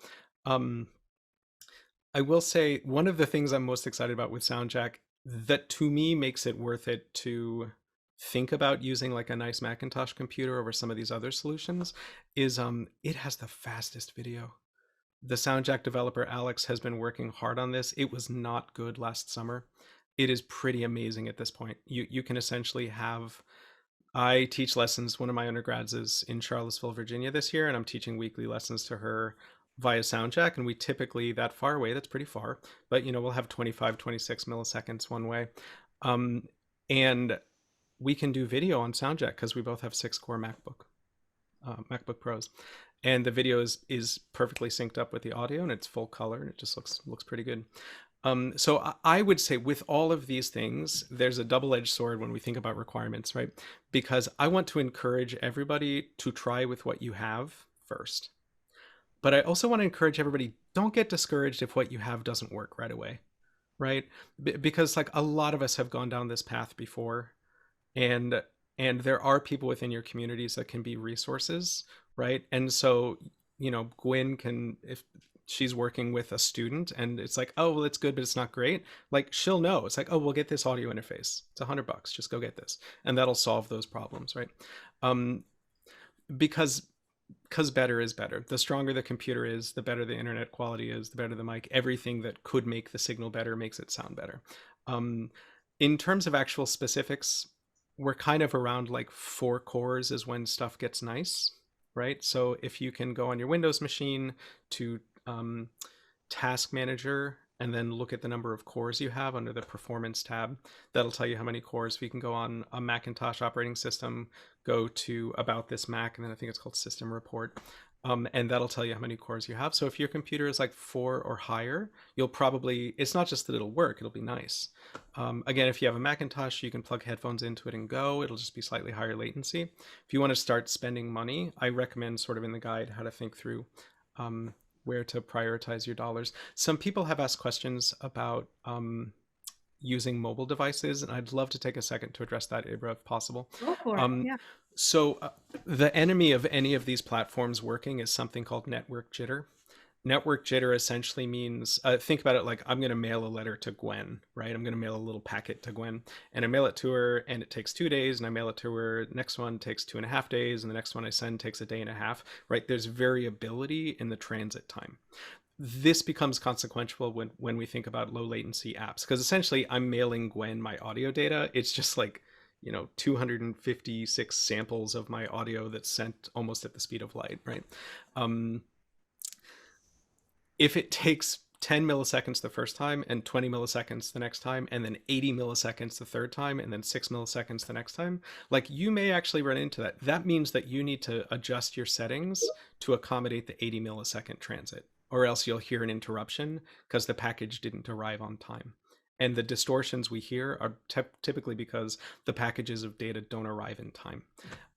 I will say one of the things I'm most excited about with SoundJack that to me makes it worth it to think about using like a nice Macintosh computer over some of these other solutions is it has the fastest video. The SoundJack developer Alex has been working hard on this. It was not good last summer. It is pretty amazing at this point. You can essentially have, I teach lessons, one of my undergrads is in Charlottesville, Virginia this year, and I'm teaching weekly lessons to her via SoundJack, and we typically, that far away, that's pretty far, but we'll have 25, 26 milliseconds one way. And we can do video on SoundJack because we both have 6-core MacBook Pros. And the video is perfectly synced up with the audio, and it's full color, and it just looks pretty good. So I would say with all of these things, there's a double-edged sword when we think about requirements, right? Because I want to encourage everybody to try with what you have first. But I also want to encourage everybody, don't get discouraged if what you have doesn't work right away, right? Because like a lot of us have gone down this path before, and there are people within your communities that can be resources, right? And so, you know, Gwyn can, if she's working with a student and it's like, oh, well, it's good, but it's not great, like she'll know. It's like, oh, we'll get this audio interface. It's $100, just go get this. And that'll solve those problems, right? Because better is better. The stronger the computer is, the better the internet quality is, the better the mic. Everything that could make the signal better makes it sound better. In terms of actual specifics, we're kind of around like 4 cores is when stuff gets nice, right? So if you can go on your Windows machine to Task Manager and then look at the number of cores you have under the Performance tab, that'll tell you how many cores. If you can go on a Macintosh operating system, go to About This Mac, and then I think it's called System Report, and that'll tell you how many cores you have. So if your computer is like 4 or higher, you'll probably, it's not just that it'll work, it'll be nice. Again, if you have a Macintosh, you can plug headphones into it and go. It'll just be slightly higher latency. If you want to start spending money, I recommend sort of in the guide how to think through where to prioritize your dollars. Some people have asked questions about using mobile devices, and I'd love to take a second to address that, Abra, if possible. Go for it. Yeah. So the enemy of any of these platforms working is something called network jitter. Network jitter essentially means, think about it like I'm going to mail a letter to Gwyn, right? I'm going to mail a little packet to Gwyn, and I mail it to her, and it takes 2 days, and I mail it to her. Next one takes 2.5 days, and the next one I send takes a day and a half, right? There's variability in the transit time. This becomes consequential when we think about low latency apps, because essentially I'm mailing Gwyn my audio data. It's just like, you know, 256 samples of my audio that's sent almost at the speed of light, right? If it takes 10 milliseconds the first time and 20 milliseconds the next time, and then 80 milliseconds the third time, and then 6 milliseconds the next time, like you may actually run into that. That means that you need to adjust your settings to accommodate the 80 millisecond transit, or else you'll hear an interruption because the package didn't arrive on time. And the distortions we hear are typically because the packages of data don't arrive in time.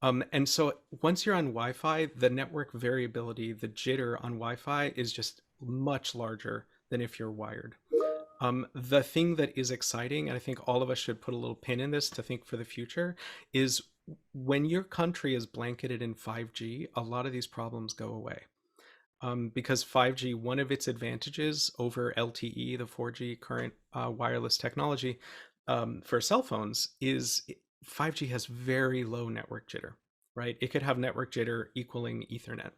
And so once you're on Wi-Fi, the network variability, the jitter on Wi-Fi is just much larger than if you're wired. The thing that is exciting, and I think all of us should put a little pin in this to think for the future, is when your country is blanketed in 5G, a lot of these problems go away. Because 5G, one of its advantages over LTE, the 4G current wireless technology for cell phones, is 5G has very low network jitter, right? It could have network jitter equaling Ethernet.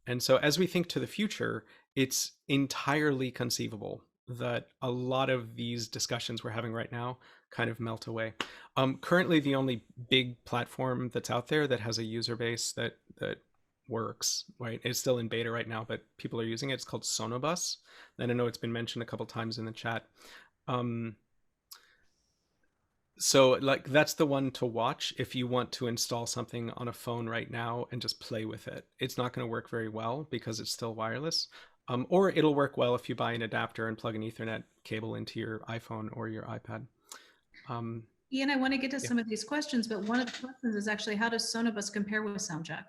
And so as we think to the future, it's entirely conceivable that a lot of these discussions we're having right now kind of melt away. Currently, the only big platform that's out there that has a user base that works, right? It's still in beta right now, but people are using it. It's called Sonobus. And I know it's been mentioned a couple times in the chat. So like that's the one to watch if you want to install something on a phone right now and just play with it. It's not going to work very well because it's still wireless. Or it'll work well if you buy an adapter and plug an Ethernet cable into your iPhone or your iPad. Ian, I want to get to some of these questions, but one of the questions is actually, how does Sonobus compare with SoundJack?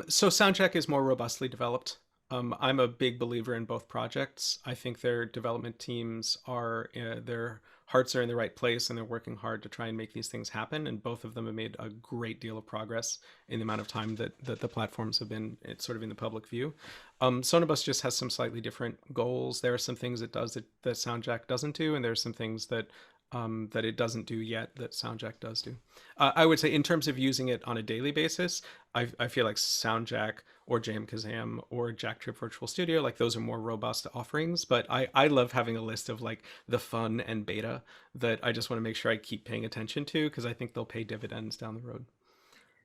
So SoundJack is more robustly developed. I'm a big believer in both projects. I think their development teams are, their hearts are in the right place, and they're working hard to try and make these things happen. And both of them have made a great deal of progress in the amount of time that the platforms have been sort of in the public view. Sonobus just has some slightly different goals. There are some things it does that SoundJack doesn't do, and there's some things that it doesn't do yet that SoundJack does do. I would say in terms of using it on a daily basis, I feel like SoundJack or Jam-Kazam or Jacktrip Virtual Studio, like those are more robust offerings, but I love having a list of like the fun and beta that I just want to make sure I keep paying attention to, because I think they'll pay dividends down the road.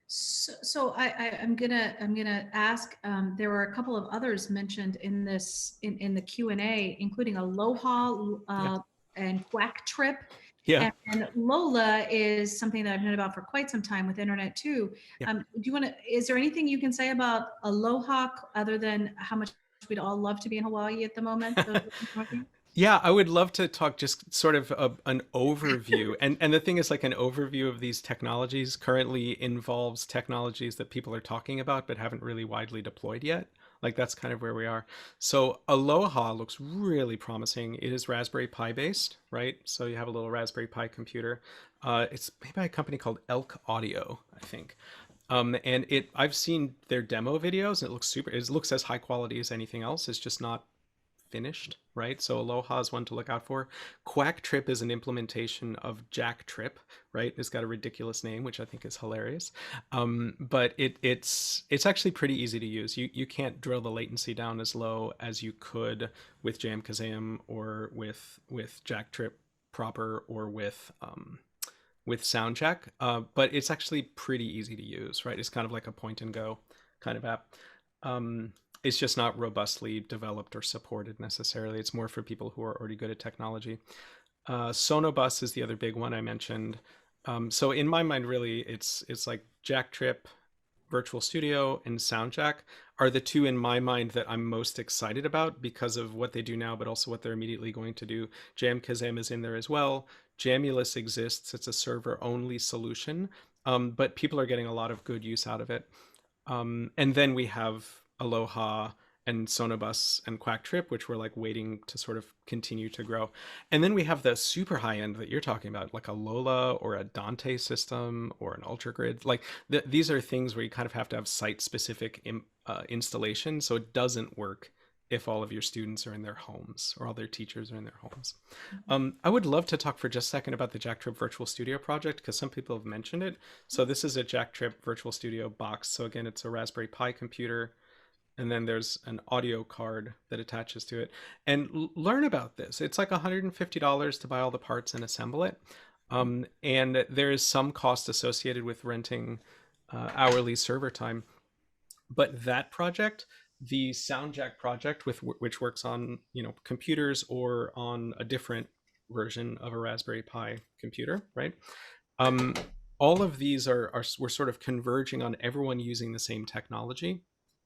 So I'm gonna ask. There were a couple of others mentioned in this in the Q&A, including Aloha and Jacktrip. Yeah. And Lola is something that I've known about for quite some time with internet too. Yeah. Is there anything you can say about Aloha other than how much we'd all love to be in Hawaii at the moment? Yeah, I would love to talk just sort of an overview. And the thing is, like, an overview of these technologies currently involves technologies that people are talking about but haven't really widely deployed yet. Like, that's kind of where we are. So Aloha looks really promising. It is Raspberry Pi based, right? So you have a little Raspberry Pi computer. It's made by a company called Elk Audio, I think. And I've seen their demo videos and it looks super, it looks as high quality as anything else. It's just not finished, right? So Aloha is one to look out for. Jacktrip is an implementation of Jacktrip, right? It's got a ridiculous name, which I think is hilarious. But it's actually pretty easy to use. You can't drill the latency down as low as you could with Jam or with Jacktrip proper or with SoundJack, but it's actually pretty easy to use, right? It's kind of like a point and go kind of app. It's just not robustly developed or supported necessarily. It's more for people who are already good at technology. Sonobus is the other big one I mentioned. So in my mind, really, it's like Jacktrip, Virtual Studio, and SoundJack are the two in my mind that I'm most excited about because of what they do now, but also what they're immediately going to do. Jam is in there as well. Jamulus exists. It's a server-only solution, but people are getting a lot of good use out of it. And then we have Aloha and Sonobus and Jacktrip, which we're like waiting to sort of continue to grow. And then we have the super high end that you're talking about, like a Lola or a Dante system or an UltraGrid. Like these are things where you kind of have to have site-specific installation, so it doesn't work if all of your students are in their homes or all their teachers are in their homes. I would love to talk for just a second about the Jacktrip Virtual Studio project because some people have mentioned it. So this is a Jacktrip Virtual Studio box. So again, it's a Raspberry Pi computer, and then there's an audio card that attaches to it. And learn about this. It's like $150 to buy all the parts and assemble it. And there is some cost associated with renting hourly server time. But that project, the SoundJack project, which works on computers or on a different version of a Raspberry Pi computer, right? All of these we're sort of converging on everyone using the same technology.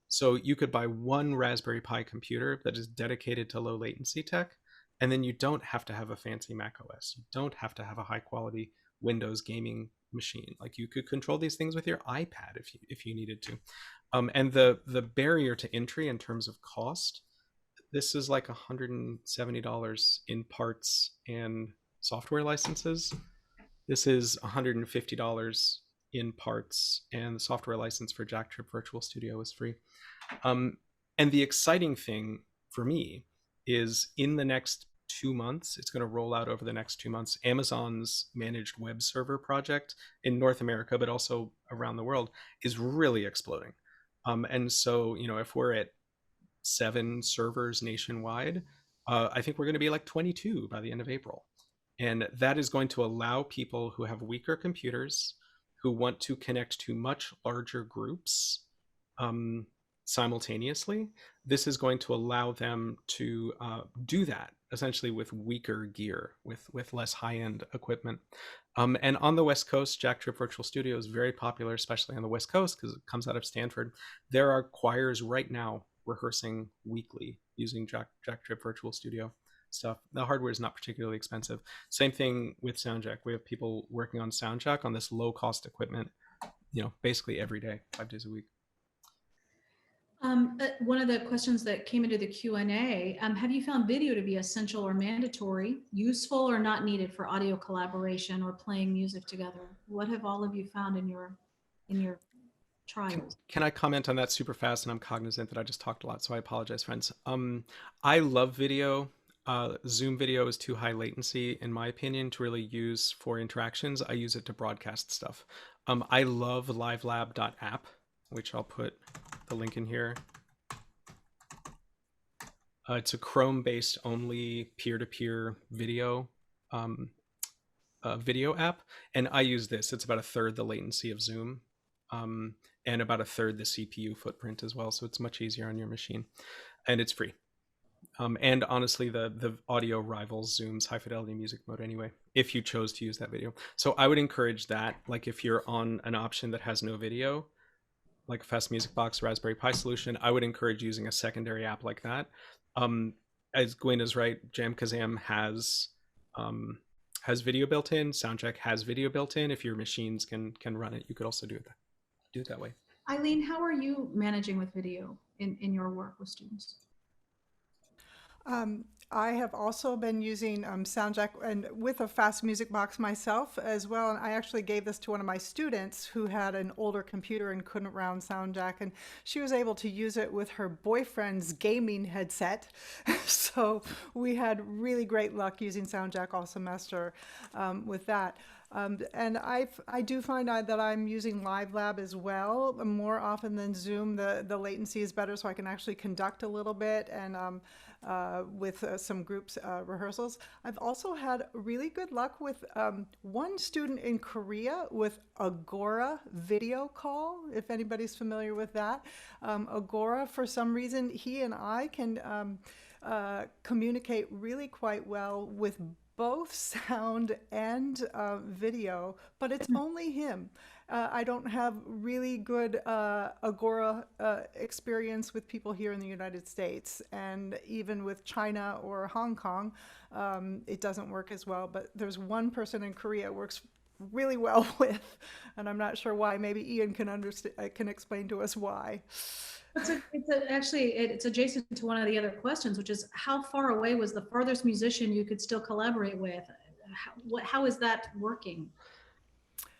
So you could buy one Raspberry Pi computer that is dedicated to low latency tech, and then you don't have to have a fancy Mac OS. You don't have to have a high quality Windows gaming machine. Like you could control these things with your iPad if you needed to. And the barrier to entry in terms of cost, this is like $170 in parts and software licenses. This is $150 in parts, and the software license for Jacktrip Virtual Studio is free. And the exciting thing for me is in the next 2 months, it's going to roll out over the next 2 months, Amazon's managed web server project in North America, but also around the world, is really exploding. And so, if we're at 7 servers nationwide, I think we're going to be like 22 by the end of April. And that is going to allow people who have weaker computers, who want to connect to much larger groups simultaneously. This is going to allow them to do that essentially with weaker gear, with less high-end equipment. And on the West Coast, Jacktrip Virtual Studio is very popular, especially on the West Coast because it comes out of Stanford. There are choirs right now rehearsing weekly using Jacktrip Virtual Studio stuff. The hardware is not particularly expensive. Same thing with SoundJack. We have people working on SoundJack on this low-cost equipment, basically every day, 5 days a week. One of the questions that came into the Q&A, have you found video to be essential or mandatory, useful or not needed for audio collaboration or playing music together? What have all of you found in your trials? Can I comment on that super fast? And I'm cognizant that I just talked a lot, so I apologize, friends. I love video. Zoom video is too high latency, in my opinion, to really use for interactions. I use it to broadcast stuff. I love livelab.app, which I'll put the link in here. It's a Chrome-based only peer-to-peer video video app, and I use this. It's about 1/3 the latency of Zoom, and about 1/3 the CPU footprint as well, so it's much easier on your machine, and it's free. And honestly, the audio rivals Zoom's high fidelity music mode anyway, if you chose to use that video. So I would encourage that. Like if you're on an option that has no video, like a Fast Music Box, Raspberry Pi solution, I would encourage using a secondary app like that. as Gwyn is right, Jamkazam has video built in. Soundcheck has video built in. If your machines can run it, you could also do it that way. Eileen, how are you managing with video in your work with students? I have also been using Soundjack and with a fast music box myself as well. And I actually gave this to one of my students who had an older computer and couldn't round Soundjack. And she was able to use it with her boyfriend's gaming headset. So we had really great luck using Soundjack all semester with that. And I do find that I'm using LiveLab as well more often than Zoom. The latency is better, so I can actually conduct a little bit and with some groups rehearsals. I've also had really good luck with one student in Korea with Agora video call, if anybody's familiar with that. Agora, for some reason, he and I can communicate really quite well with both sound and video, but it's only him. I don't have really good Agora experience with people here in the United States, and even with China or Hong Kong, it doesn't work as well. But there's one person in Korea it works really well with, and I'm not sure why. Maybe Ian can explain to us why. It's adjacent to one of the other questions, which is how far away was the farthest musician you could still collaborate with? How is that working?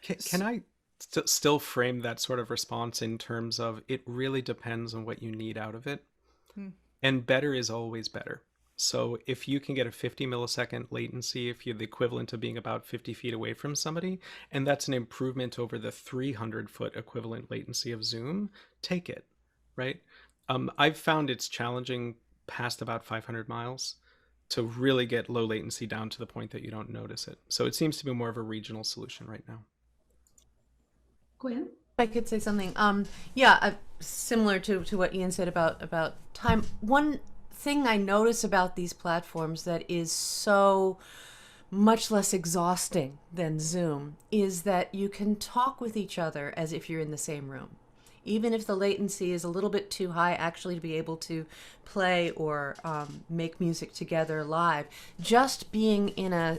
Can I still frame that sort of response in terms of it really depends on what you need out of it? And better is always better. So if you can get a 50 millisecond latency, if you're the equivalent of being about 50 feet away from somebody, and that's an improvement over the 300-foot equivalent latency of Zoom, take it. Right? I've found it's challenging past about 500 miles to really get low latency down to the point that you don't notice it. So it seems to be more of a regional solution right now. Gwyn? If I could say something. Similar to what Ian said about time. One thing I notice about these platforms that is so much less exhausting than Zoom is that you can talk with each other as if you're in the same room. Even if the latency is a little bit too high actually to be able to play or make music together live, just being in a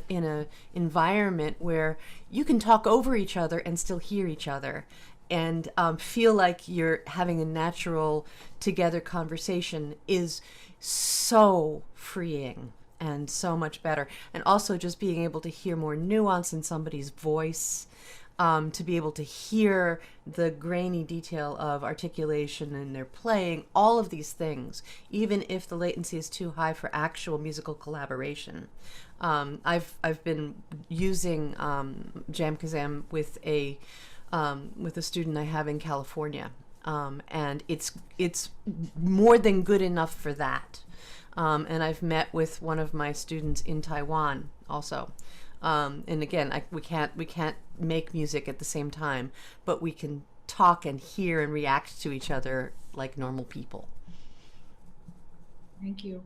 environment where you can talk over each other and still hear each other and feel like you're having a natural together conversation is so freeing and so much better. And also just being able to hear more nuance in somebody's voice, to be able to hear the grainy detail of articulation and their playing, all of these things, even if the latency is too high for actual musical collaboration. I've been using Jamkazam with a student I have in California, and it's more than good enough for that. And I've met with one of my students in Taiwan also. And again, we can't make music at the same time, but we can talk and hear and react to each other like normal people. Thank you.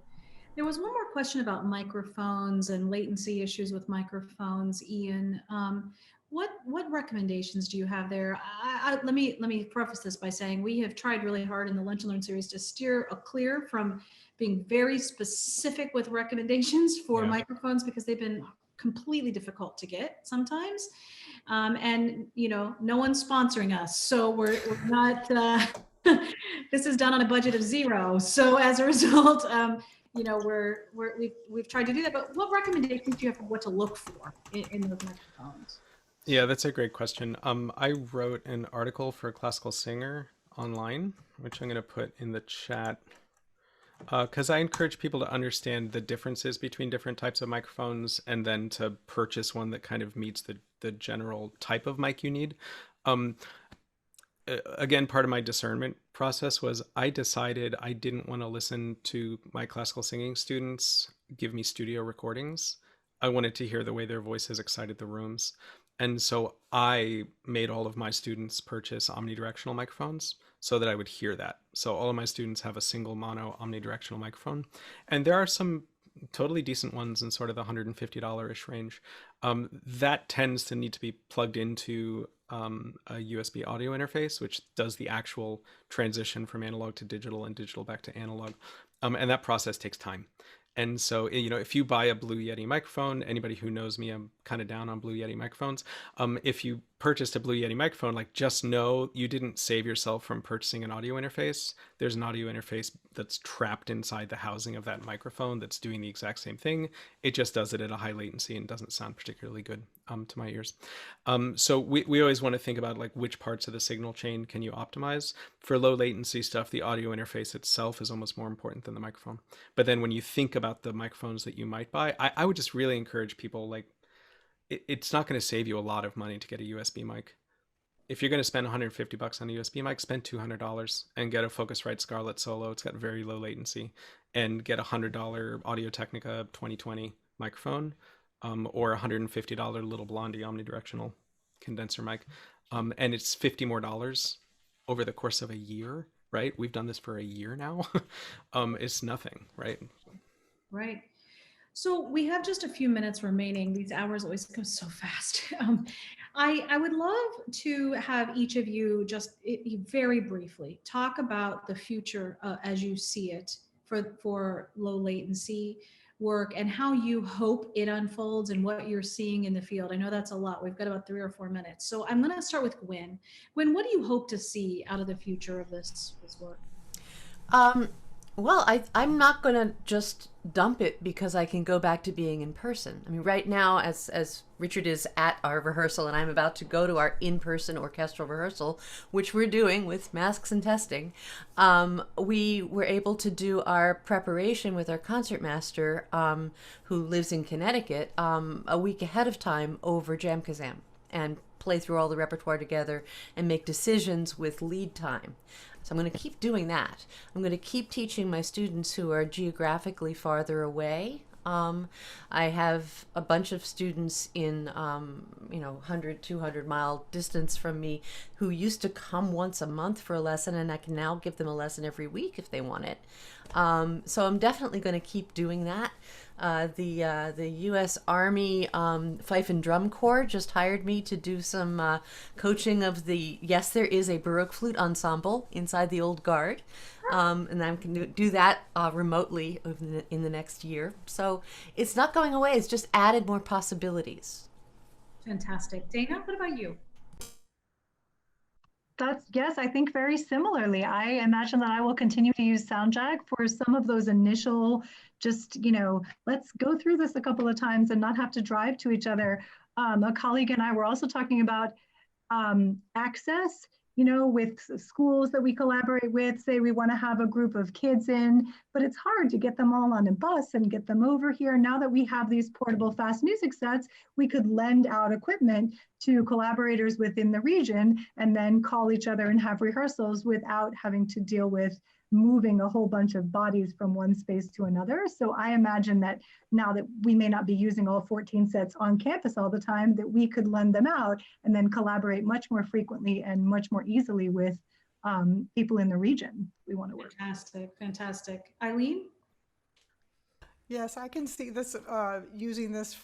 There was one more question about microphones and latency issues with microphones, Ian. What recommendations do you have there? Let me preface this by saying we have tried really hard in the Lunch and Learn series to steer clear from being very specific with recommendations for microphones because they've been completely difficult to get sometimes. And no one's sponsoring us. So we're not, this is done on a budget of 0. So as a result, we've tried to do that, but what recommendations do you have for what to look for in those microphones? Yeah, that's a great question. I wrote an article for Classical Singer online, which I'm going to put in the chat. Because I encourage people to understand the differences between different types of microphones and then to purchase one that kind of meets the general type of mic you need. Again, part of my discernment process was I decided I didn't want to listen to my classical singing students give me studio recordings. I wanted to hear the way their voices excited the rooms. And so I made all of my students purchase omnidirectional microphones so that I would hear that. So all of my students have a single mono omnidirectional microphone. And there are some totally decent ones in sort of the $150-ish range. That tends to need to be plugged into a USB audio interface, which does the actual transition from analog to digital and digital back to analog. And that process takes time. And so, if you buy a Blue Yeti microphone, anybody who knows me, I'm kind of down on Blue Yeti microphones. If you purchased a Blue Yeti microphone, like, just know you didn't save yourself from purchasing an audio interface. There's an audio interface that's trapped inside the housing of that microphone that's doing the exact same thing. It just does it at a high latency and doesn't sound particularly good to my ears. So we always want to think about, like, which parts of the signal chain can you optimize. For low latency stuff, the audio interface itself is almost more important than the microphone. But then when you think about the microphones that you might buy, I would just really encourage people, like, it's not going to save you a lot of money to get a USB mic. If you're going to spend $150 on a USB mic, spend $200 and get a Focusrite Scarlett Solo. It's got very low latency. And get a $100 Audio-Technica 2020 microphone, or a $150 Little Blondie omnidirectional condenser mic. And it's $50 more over the course of a year, right? We've done this for a year now. It's nothing, right? Right. So we have just a few minutes remaining. These hours always go so fast. I would love to have each of you just very briefly talk about the future as you see it for low latency work and how you hope it unfolds and what you're seeing in the field. I know that's a lot. We've got about 3 or 4 minutes. So I'm going to start with Gwyn. Gwyn, what do you hope to see out of the future of this work? Well, I'm not going to just dump it because I can go back to being in person. I mean, right now, as Richard is at our rehearsal and I'm about to go to our in-person orchestral rehearsal, which we're doing with masks and testing, we were able to do our preparation with our concertmaster, who lives in Connecticut, a week ahead of time over Jam Kazam, and play through all the repertoire together and make decisions with lead time. So I'm going to keep doing that. I'm going to keep teaching my students who are geographically farther away. I have a bunch of students in, 100, 200 mile distance from me who used to come once a month for a lesson, and I can now give them a lesson every week if they want it. So I'm definitely going to keep doing that. The U.S. Army Fife and Drum Corps just hired me to do some coaching of yes, there is a Baroque flute ensemble inside the Old Guard, and I'm going to do that remotely in the next year. So it's not going away. It's just added more possibilities. Fantastic. Dana, what about you? Yes, I think very similarly. I imagine that I will continue to use SoundJack for some of those initial, just, let's go through this a couple of times and not have to drive to each other. A colleague and I were also talking about access, with schools that we collaborate with. Say we want to have a group of kids in, but it's hard to get them all on a bus and get them over here. Now that we have these portable fast music sets, we could lend out equipment to collaborators within the region and then call each other and have rehearsals without having to deal with moving a whole bunch of bodies from one space to another. So I imagine that now that we may not be using all 14 sets on campus all the time, that we could lend them out and then collaborate much more frequently and much more easily with people in the region we want to work. Fantastic. Eileen? Yes, I can see this, using this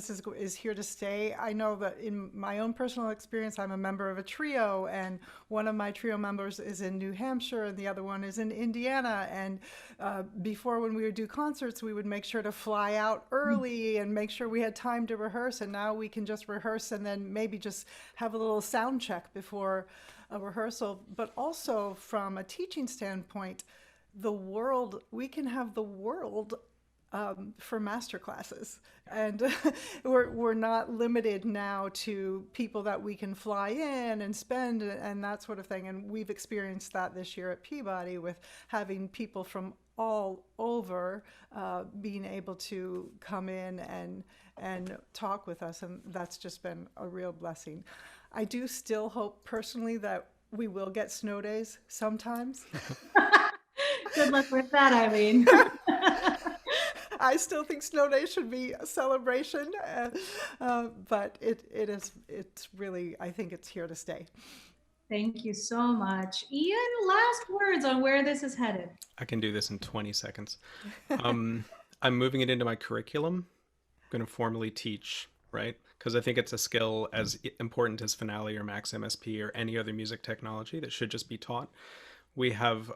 is here to stay. I know that in my own personal experience, I'm a member of a trio, and one of my trio members is in New Hampshire and the other one is in Indiana. And before, when we would do concerts, we would make sure to fly out early and make sure we had time to rehearse. And now we can just rehearse and then maybe just have a little sound check before a rehearsal. But also from a teaching standpoint, we can have the world for master classes, and we're not limited now to people that we can fly in and spend and that sort of thing. And we've experienced that this year at Peabody with having people from all over being able to come in and talk with us, and that's just been a real blessing. I do still hope personally that we will get snow days sometimes. Good luck with that, Eileen. I still think Snow Day should be a celebration, but it's really, I think it's here to stay. Thank you so much. Ian, last words on where this is headed. I can do this in 20 seconds. I'm moving it into my curriculum. I'm going to formally teach, right? Because I think it's a skill as important as Finale or Max MSP or any other music technology that should just be taught. We have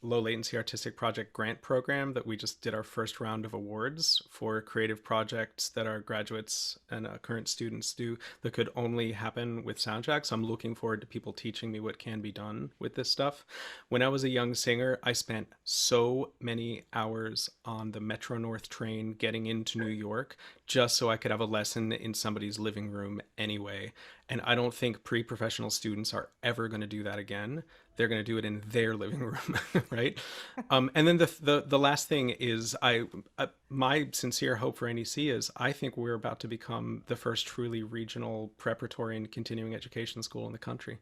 low latency artistic project grant program that we just did our first round of awards for creative projects that our graduates and current students do that could only happen with soundtracks. I'm looking forward to people teaching me what can be done with this stuff. When I was a young singer, I spent so many hours on the Metro North train getting into New York just so I could have a lesson in somebody's living room anyway. And I don't think pre-professional students are ever going to do that again. They're going to do it in their living room, right? And then the last thing is my sincere hope for NEC is I think we're about to become the first truly regional preparatory and continuing education school in the country.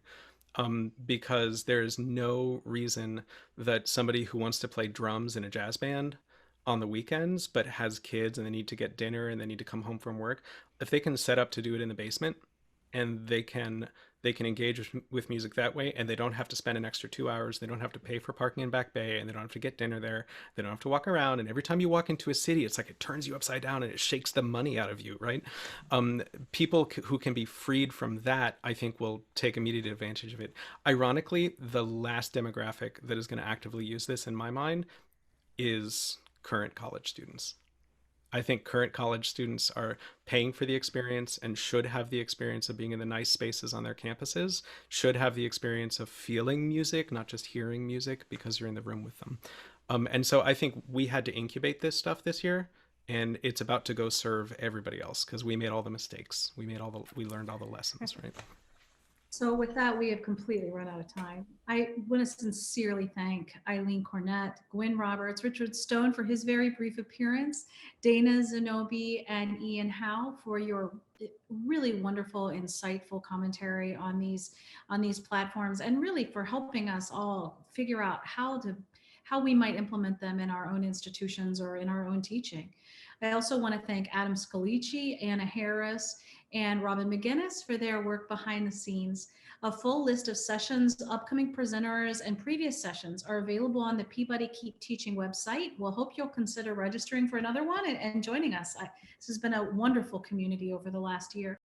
Because there's no reason that somebody who wants to play drums in a jazz band on the weekends but has kids and they need to get dinner and they need to come home from work, if they can set up to do it in the basement and they can engage with music that way, and they don't have to spend an extra 2 hours, they don't have to pay for parking in Back Bay, and they don't have to get dinner there, they don't have to walk around, and every time you walk into a city it's like it turns you upside down and it shakes the money out of you, right? People who can be freed from that, I think, will take immediate advantage of it. Ironically, the last demographic that is going to actively use this in my mind is current college students. I think current college students are paying for the experience and should have the experience of being in the nice spaces on their campuses, should have the experience of feeling music, not just hearing music because you're in the room with them. And so I think we had to incubate this stuff this year, and it's about to go serve everybody else because we made all the mistakes. We learned all the lessons, right? So with that, we have completely run out of time. I want to sincerely thank Eileen Cornett, Gwyn Roberts, Richard Stone for his very brief appearance, Dana Zenobi, and Ian Howell for your really wonderful, insightful commentary on these platforms, and really for helping us all figure out how we might implement them in our own institutions or in our own teaching. I also want to thank Adam Scalici, Anna Harris, and Robin McGinnis for their work behind the scenes. A full list of sessions, upcoming presenters, and previous sessions are available on the Peabody Keep Teaching website. We'll hope you'll consider registering for another one and joining us. This has been a wonderful community over the last year.